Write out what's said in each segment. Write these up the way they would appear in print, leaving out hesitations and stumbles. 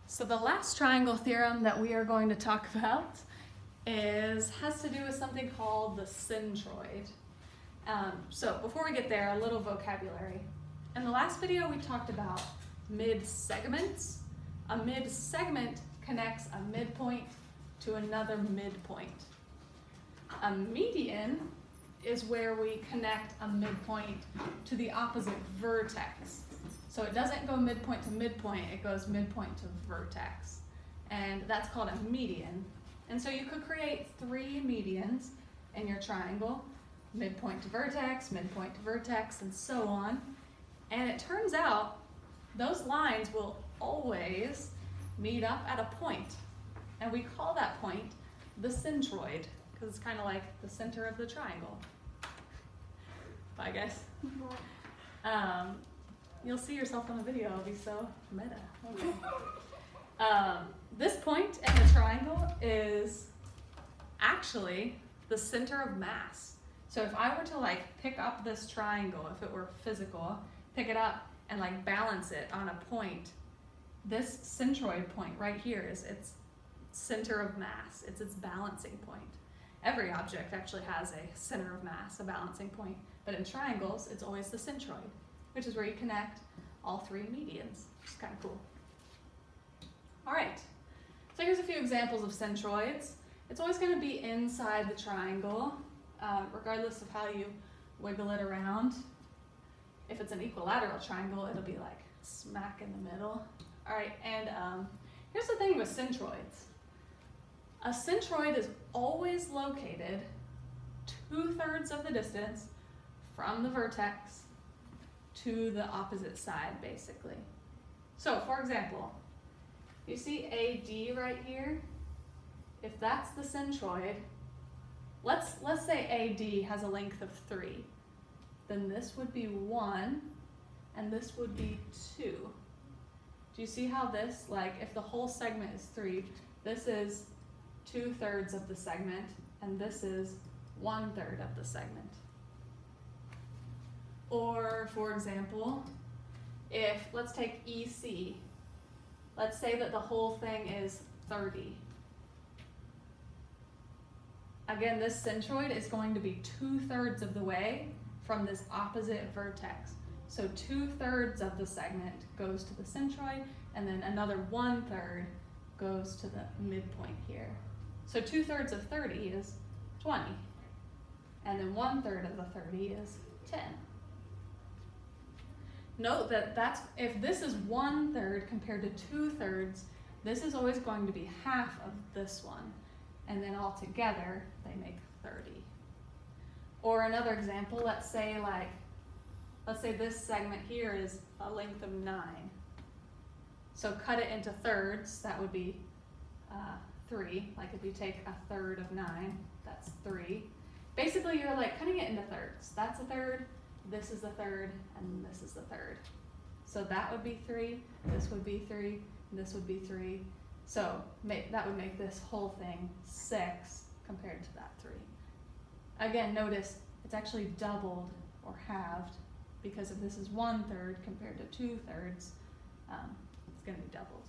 So the last triangle theorem that we are going to talk about has to do with something called the centroid. So before we get there, a little vocabulary. In the last video we talked about mid-segments. A mid-segment connects a midpoint to another midpoint. A median is where we connect a midpoint to the opposite vertex. So it doesn't go midpoint to midpoint, it goes midpoint to vertex. And that's called a median. And so you could create three medians in your triangle, midpoint to vertex, and so on. And it turns out those lines will always meet up at a point. And we call that point the centroid, because it's kind of like the center of the triangle. Bye, guys. You'll see yourself on the video. It'll be so meta. Okay. This point in the triangle is actually the center of mass. So if I were to pick up this triangle, if it were physical, pick it up and balance it on a point, this centroid point right here is its center of mass. It's its balancing point. Every object actually has a center of mass, a balancing point, but in triangles, it's always the centroid, which is where you connect all three medians, which is kind of cool. All right, so here's a few examples of centroids. It's always going to be inside the triangle, regardless of how you wiggle it around. If it's an equilateral triangle, it'll be smack in the middle. All right, and here's the thing with centroids. A centroid is always located 2/3 of the distance from the vertex to the opposite side, basically. So, for example, you see AD right here? If that's the centroid, let's say AD has a length of 3. Then this would be 1, and this would be 2. Do you see how this, if the whole segment is 3, this is 2/3 of the segment, and this is 1/3 of the segment. Or, for example, let's take EC. Let's say that the whole thing is 30. Again, this centroid is going to be 2/3 of the way from this opposite vertex. So 2/3 of the segment goes to the centroid, and then another 1/3 goes to the midpoint here. So 2/3 of 30 is 20, and then 1/3 of the 30 is 10. Note that if this is 1/3 compared to 2/3, this is always going to be half of this one, and then all together they make 30. Or another example, let's say this segment here is a length of 9. So cut it into thirds, that would be 3. If you take 1/3 of 9, that's 3. Basically, you're cutting it into thirds. That's a third, this is a third, and this is the third. So that would be 3, this would be 3, and this would be 3. So that would make this whole thing 6 compared to that 3. Again, notice it's actually doubled or halved, because if this is 1/3 compared to 2/3, it's going to be doubled.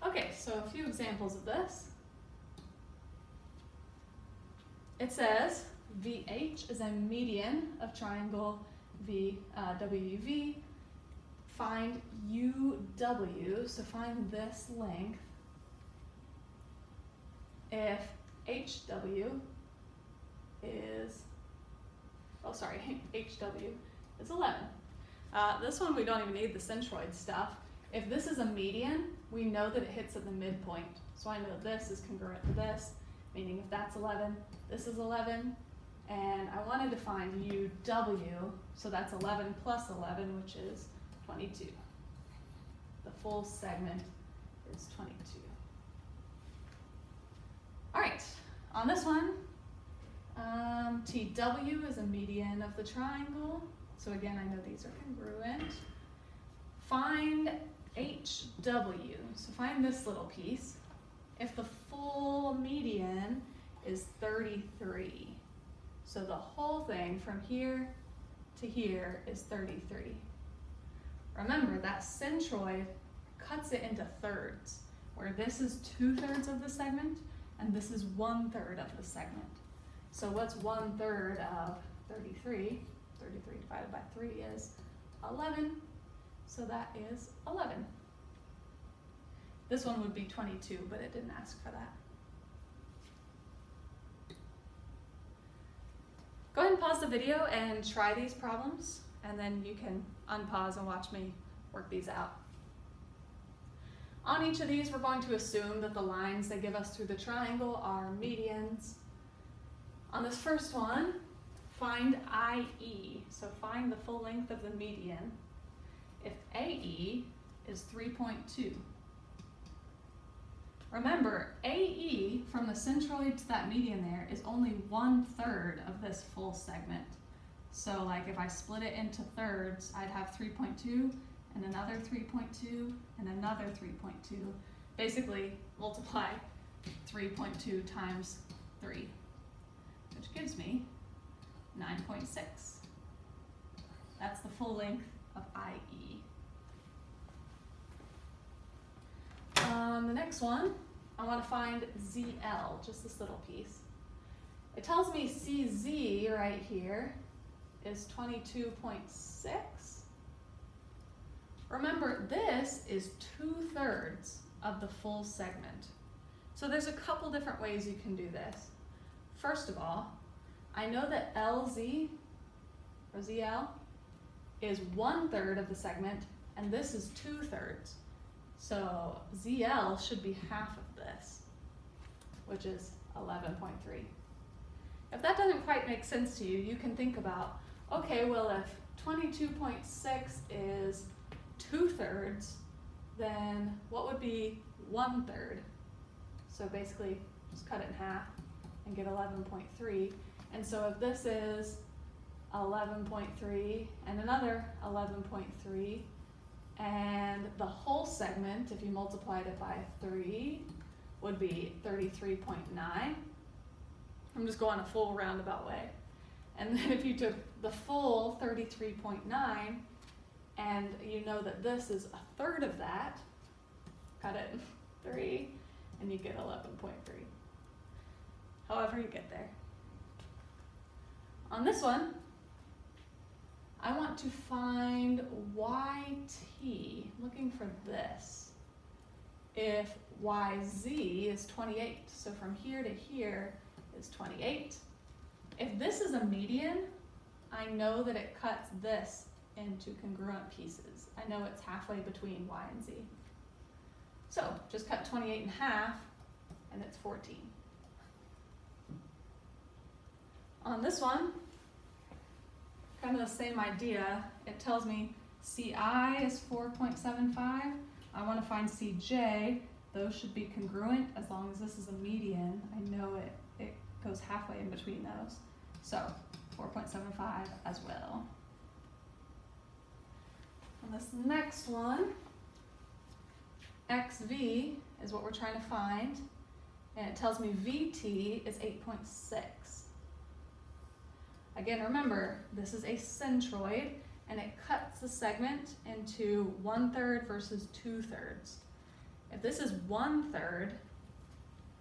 Okay, so a few examples of this. It says VH is a median of triangle WUV. Find UW, so find this length, if HW is, HW is 11. This one we don't even need the centroid stuff. If this is a median, we know that it hits at the midpoint. So I know this is congruent to this, meaning if that's 11, this is 11. And I wanted to find UW, so that's 11 plus 11, which is 22. The full segment is 22. All right, on this one, TW is a median of the triangle. So again, I know these are congruent. Find HW, so find this little piece. If the full median is 33, so the whole thing from here to here is 33. Remember, that centroid cuts it into thirds, where this is 2/3 of the segment, and this is 1/3 of the segment. So what's 1/3 of 33? 33 divided by 3 is 11, so that is 11. This one would be 22, but it didn't ask for that. Go ahead and pause the video and try these problems, and then you can unpause and watch me work these out. On each of these, we're going to assume that the lines they give us through the triangle are medians. On this first one, find IE, so find the full length of the median if AE is 3.2. Remember, AE from the centroid to that median there is only 1/3 of this full segment. So like if I split it into thirds, I'd have 3.2 and another 3.2 and another 3.2. Basically, multiply 3.2 times 3, which gives me 9.6. That's the full length of IE. The next one, I want to find ZL, just this little piece. It tells me CZ right here is 22.6. Remember, this is 2/3 of the full segment. So there's a couple different ways you can do this. First of all, I know that LZ, or ZL, is 1/3 of the segment, and this is 2/3. So ZL should be half of this, which is 11.3. If that doesn't quite make sense to you, you can think about, okay, well if 22.6 is 2/3, then what would be 1/3? So basically just cut it in half and get 11.3. And so if this is 11.3 and another 11.3, and the whole segment, if you multiplied it by 3, would be 33.9. I'm just going a full roundabout way. And then if you took the full 33.9, and you know that this is 1/3 of that, cut it in 3, and you get 11.3. However you get there. On this one, I want to find YT, looking for this, if YZ is 28. So from here to here is 28. If this is a median, I know that it cuts this into congruent pieces. I know it's halfway between Y and Z. So just cut 28 in half, and it's 14. On this one, kind of the same idea. It tells me CI is 4.75. I want to find CJ. Those should be congruent as long as this is a median. I know it goes halfway in between those. So 4.75 as well. On this next one, XV is what we're trying to find. And it tells me VT is 8.6. Again, remember, this is a centroid, and it cuts the segment into 1/3 versus 2/3. If this is 1/3,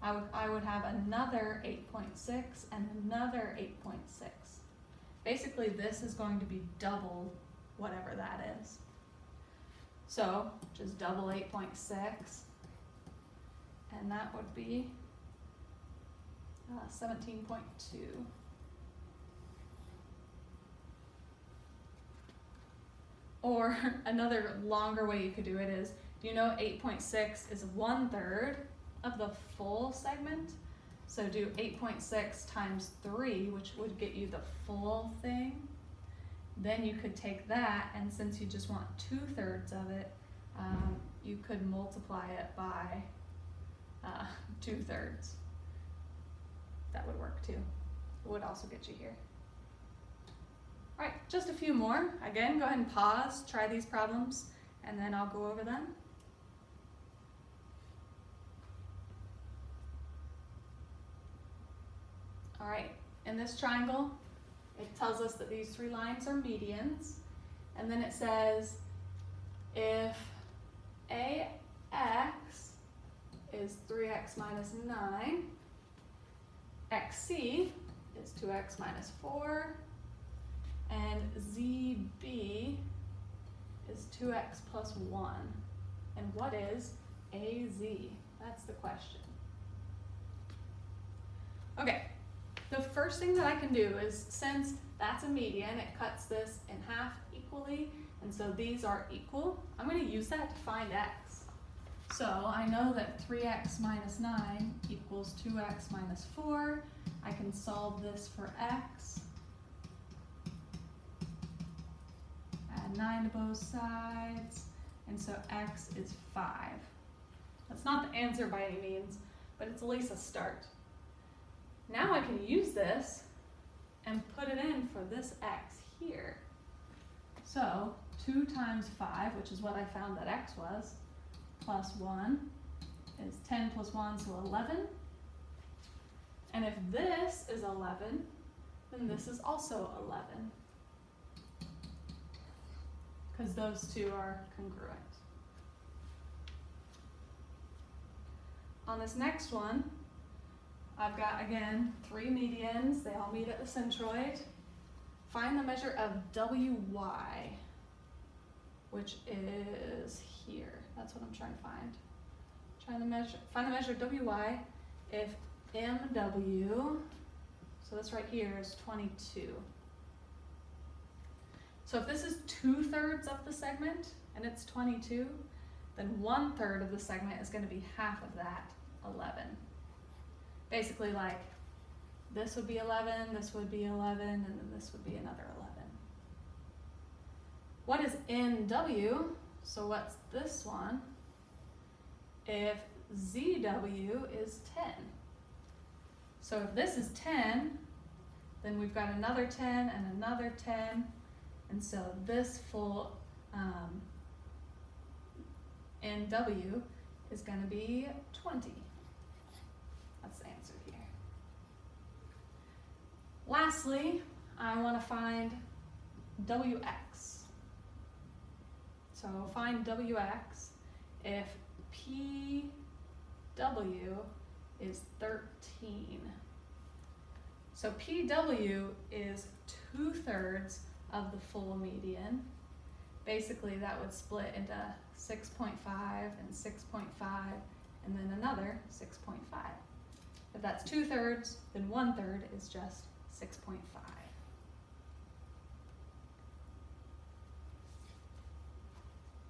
I would have another 8.6 and another 8.6. Basically, this is going to be double whatever that is. So just double 8.6, and that would be 17.2. Or another longer way you could do it is, do you know 8.6 is 1/3 of the full segment? So do 8.6 times 3, which would get you the full thing. Then you could take that, and since you just want 2/3 of it, you could multiply it by 2/3. That would work too. It would also get you here. All right, just a few more. Again, go ahead and pause, try these problems, and then I'll go over them. All right, in this triangle, it tells us that these 3 lines are medians, and then it says if A 2x minus 9. XC is 2x minus 4. And ZB is 2x plus 1. And what is AZ? That's the question. Okay, the first thing that I can do is, since that's a median, it cuts this in half equally, and so these are equal, I'm going to use that to find x. So I know that 3x minus 9 equals 2x minus 4. I can solve this for x. Add 9 to both sides, and so x is 5. That's not the answer by any means, but it's at least a start. Now I can use this and put it in for this x here. So 2 times 5, which is what I found that x was, plus 1 is 10 plus 1, so 11. And if this is 11, then this is also 11, because those two are congruent. On this next one, I've got, again, 3 medians. They all meet at the centroid. Find the measure of WY, which is here. That's what I'm trying to find. Find the measure of WY if MW, so this right here is 22. So if this is 2/3 of the segment and it's 22, then 1/3 of the segment is going to be half of that, 11. Basically, like, this would be 11, this would be 11, and then this would be another 11. What is NW? So what's this one? If ZW is 10. So if this is 10, then we've got another 10 and another 10, and so this full NW is going to be 20. That's the answer here. Lastly, I want to find WX. So find WX if PW is 13. So PW is 2/3 of the full median. Basically, that would split into 6.5 and 6.5, and then another 6.5. If that's 2/3, then 1/3 is just 6.5.